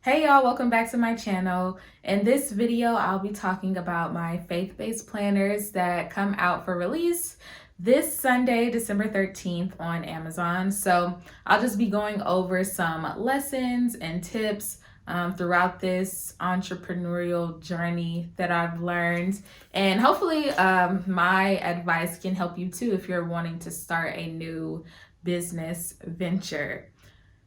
Hey y'all, welcome back to my channel. In this video, I'll be talking about my faith-based planners that come out for release this Sunday, December 13th on Amazon. So I'll just be going over some lessons and tips throughout this entrepreneurial journey that I've learned. And hopefully my advice can help you too if you're wanting to start a new business venture.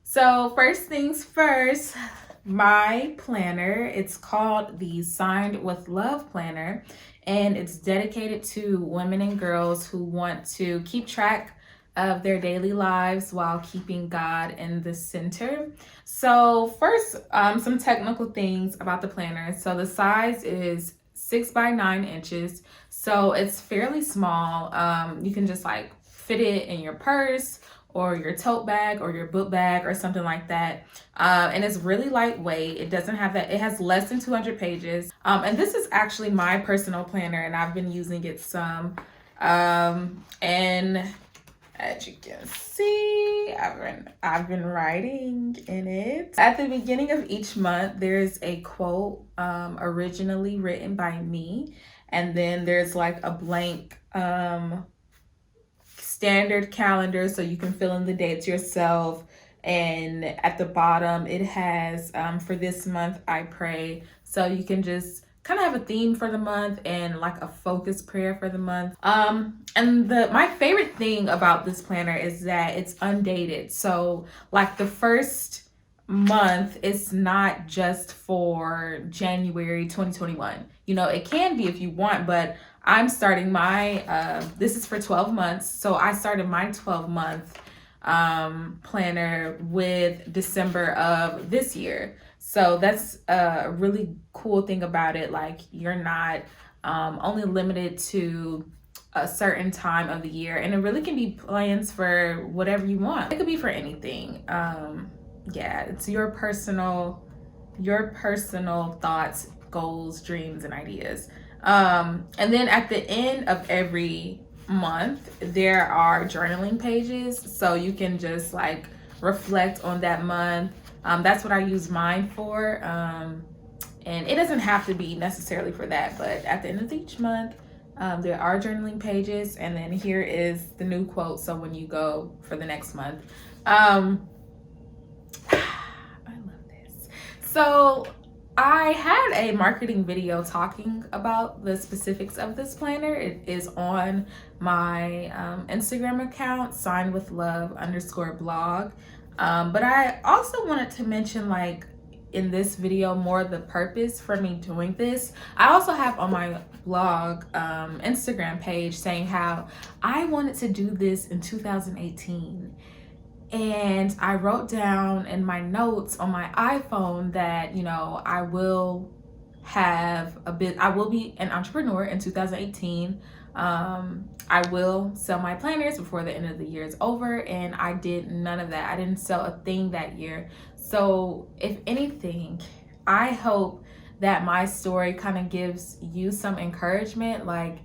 So first things first, my planner, it's called the Signed with Love Planner, and it's dedicated to women and girls who want to keep track of their daily lives while keeping God in the center. So first, some technical things about the planner. So the size is 6 by 9 inches, so it's fairly small. You can just like fit it in your purse or your tote bag or your book bag or something like that. And it's really lightweight. It doesn't have that, it has less than 200 pages. And this is actually my personal planner and I've been using it some. And as you can see, I've been writing in it. At the beginning of each month, there's a quote originally written by me. And then there's like a blank standard calendar so you can fill in the dates yourself. And at the bottom it has for this month I pray, so you can just kind of have a theme for the month and like a focus prayer for the month. And my favorite thing about this planner is that it's undated. So like the first month, it's not just for January 2021. You know, it can be if you want, but I'm starting my this is for 12 months. So I started my 12-month planner with December of this year. So that's a really cool thing about it. Like you're not only limited to a certain time of the year, and it really can be plans for whatever you want. It could be for anything. Yeah, it's your personal thoughts, goals, dreams, and ideas. And then at the end of every month, there are journaling pages, so you can just like reflect on that month. That's what I use mine for. And it doesn't have to be necessarily for that, but at the end of each month, there are journaling pages, and then here is the new quote. So when you go for the next month, I love this. So I had a marketing video talking about the specifics of this planner. It is on my Instagram account, signedwithlove_blog. But I also wanted to mention, like, in this video, more the purpose for me doing this. I also have on my blog Instagram page saying how I wanted to do this in 2018. And I wrote down in my notes on my iPhone that, you know, I will be an entrepreneur in 2018. I will sell my planners before the end of the year is over, and I did none of that. I didn't sell a thing that year. So if anything, I hope that my story kind of gives you some encouragement. Like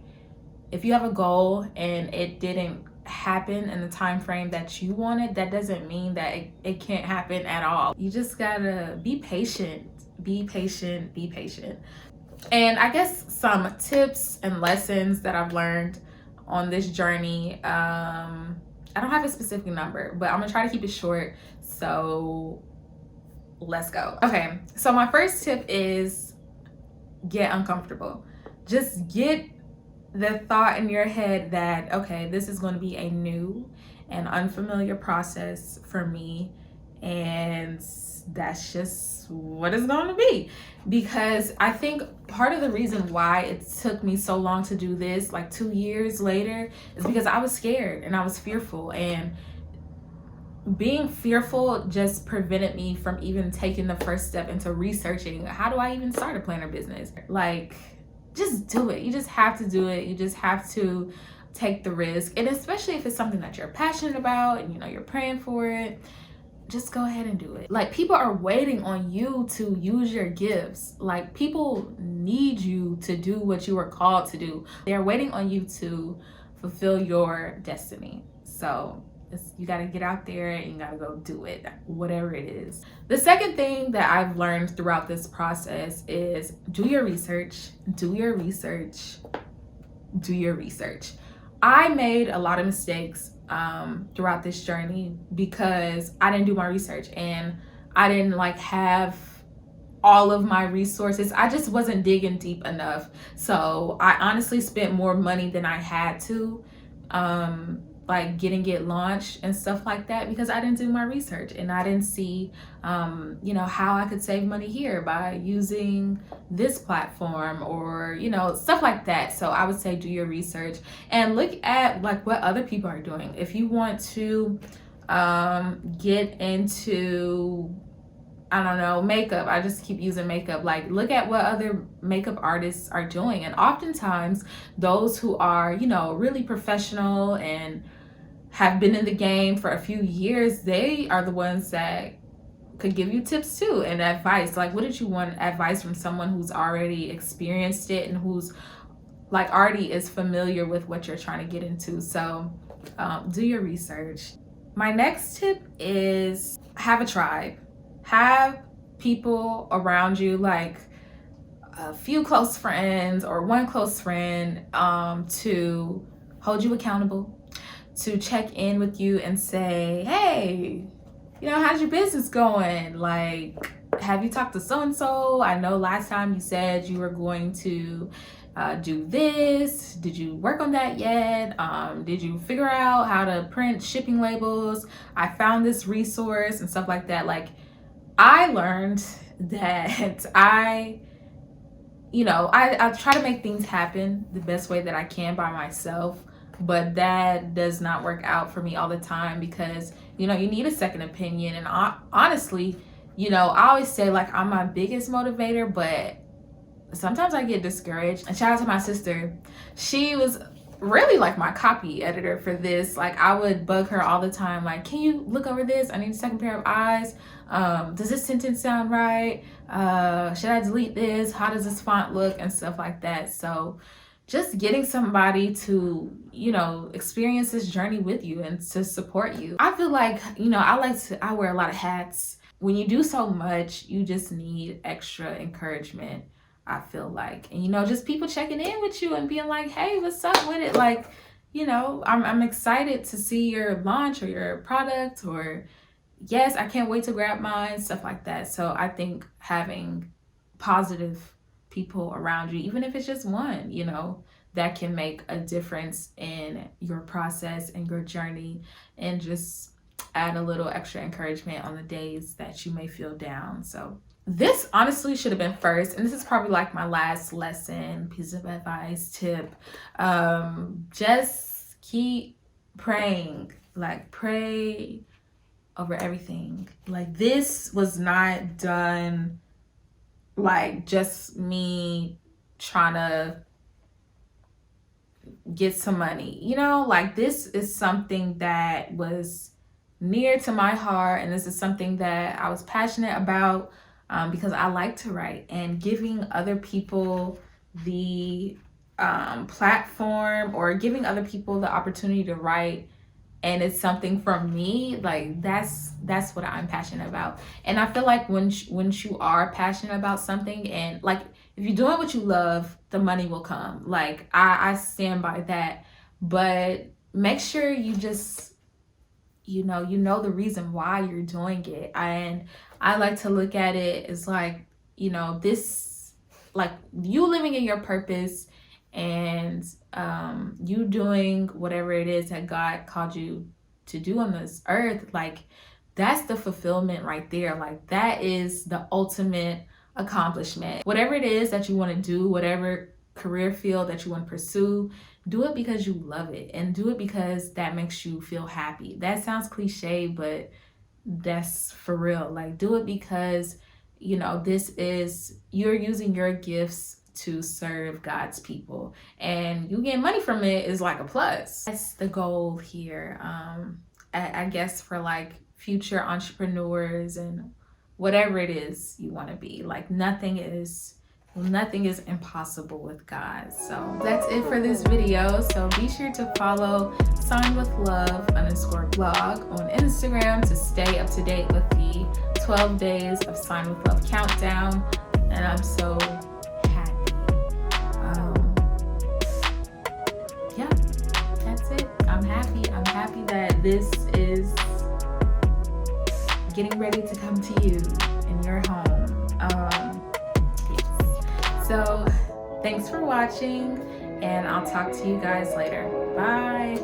if you have a goal and it didn't happen in the time frame that you wanted, that doesn't mean that it can't happen at all. You just gotta be patient. And I guess some tips and lessons that I've learned on this journey, I don't have a specific number, but I'm gonna try to keep it short, so let's go. Okay, so my first tip is get uncomfortable. Just get the thought in your head that, okay, this is going to be a new and unfamiliar process for me, and that's just what it's going to be. Because I think part of the reason why it took me so long to do this, like 2 years later, is because I was scared and I was fearful, and being fearful just prevented me from even taking the first step into researching, how do I even start a planner business? Like, just do it. You just have to do it. You just have to take the risk. And especially if it's something that you're passionate about and you know you're praying for it, just go ahead and do it. Like, people are waiting on you to use your gifts. Like, people need you to do what you were called to do. They're waiting on you to fulfill your destiny. So You got to get out there and you got to go do it, whatever it is. The second thing that I've learned throughout this process is do your research, do your research, do your research. I made a lot of mistakes throughout this journey because I didn't do my research, and I didn't like have all of my resources. I just wasn't digging deep enough. So I honestly spent more money than I had to, like getting it launched and stuff like that, because I didn't do my research and I didn't see, how I could save money here by using this platform, or, stuff like that. So I would say do your research and look at like what other people are doing. If you want to get into, I don't know, makeup. I just keep using makeup. Like, look at what other makeup artists are doing. And oftentimes, those who are, really professional and have been in the game for a few years, they are the ones that could give you tips too and advice. Like, what did you want advice from someone who's already experienced it and who's like already is familiar with what you're trying to get into? So, do your research. My next tip is have a tribe. Have people around you, like a few close friends or one close friend, to hold you accountable, to check in with you and say, hey, how's your business going? Like, have you talked to so-and-so? I know last time you said you were going to do this. Did you work on that yet? Did you figure out how to print shipping labels? I found this resource and stuff like that. Like, I learned that I try to make things happen the best way that I can by myself, but that does not work out for me all the time because, you need a second opinion. And honestly, I always say like I'm my biggest motivator, but sometimes I get discouraged. And shout out to my sister. She was really like my copy editor for this. Like, I would bug her all the time, like, can you look over this? I need a second pair of eyes. Does this sentence sound right? Should I delete this? How does this font look? And stuff like that. So just getting somebody to, experience this journey with you and to support you. I feel like, I wear a lot of hats. When you do so much, you just need extra encouragement, I feel like. And, just people checking in with you and being like, hey, what's up with it? Like, I'm excited to see your launch or your product, or yes, I can't wait to grab mine, stuff like that. So I think having positive people around you, even if it's just one, that can make a difference in your process and your journey, and just add a little extra encouragement on the days that you may feel down. So this honestly should have been first, and this is probably like my last lesson, piece of advice, tip. Just keep praying. Like, pray over everything. Like, this was not done like just me trying to get some money. Like, this is something that was near to my heart, and this is something that I was passionate about, because I like to write, and giving other people the platform, or giving other people the opportunity to write, and it's something from me, like that's what I'm passionate about. And I feel like when you are passionate about something, and like if you're doing what you love, the money will come. Like, I stand by that. But make sure you just you know the reason why you're doing it. And I like to look at it as like, this, like, you living in your purpose, and you doing whatever it is that God called you to do on this earth. Like, that's the fulfillment right there. Like, that is the ultimate accomplishment. Whatever it is that you want to do, whatever career field that you want to pursue, do it because you love it, and do it because that makes you feel happy. That sounds cliche, but that's for real. Like, do it because you're using your gifts to serve God's people, and you get money from it is like a plus. That's the goal here. I guess for like future entrepreneurs and whatever it is you want to be. Like, nothing is nothing is impossible with God. So that's it for this video. So be sure to follow signwithlove_blog on Instagram to stay up to date with the 12 days of Sign with Love countdown. And I'm so happy. Yeah, that's it. I'm happy. I'm happy that this is getting ready to come to you in your home. Yes. So thanks for watching, and I'll talk to you guys later. Bye.